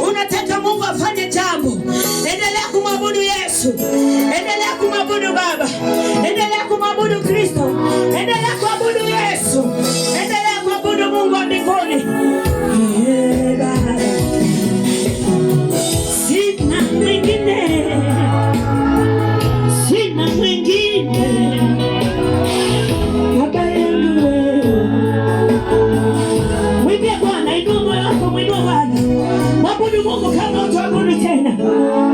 Unataka Mungu afanye jambo, endelea kumwabudu Yesu, endelea kumwabudu Baba, endelea kumwabudu Kristo, endelea kuabudu Yesu, endelea kuabudu Mungu wa mbinguni. Sina mwingine, sina mwingine baba yangu wewe. Mwambie Bwana, inua moyo wako, mwinua Bwana. Mwabudu Mungu kama utabudu tena.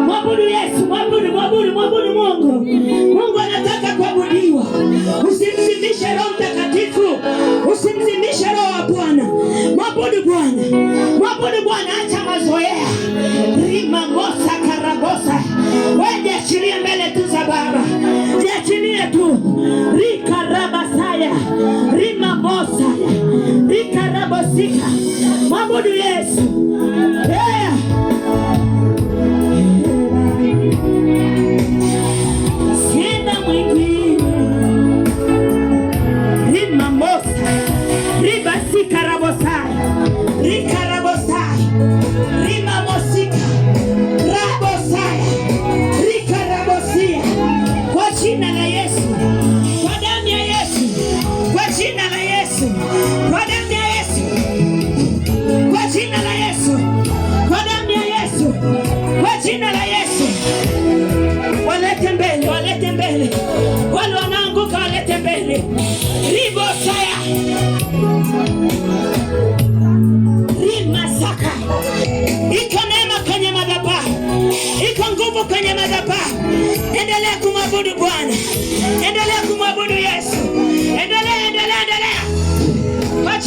Mwabudu Yesu, mwabudu Mungu. Mungu anataka kuabudiwa. Usimzimishe Roho Mtakatifu. Usimzimishe Roho wa Bwana. Mwabudu Bwana. Mwabudu Bwana, acha mazoea. Rima mosa karabosa. Wewe jiachilie mbele tu za Baba. Jiachilie tu. Rika rabasaya. Rima mosa. Rika rabosika. Mwabudu Yesu. Yeah. Sina mwingine. Rima mosa. Ribasika rabosaya. Rika rabosaya.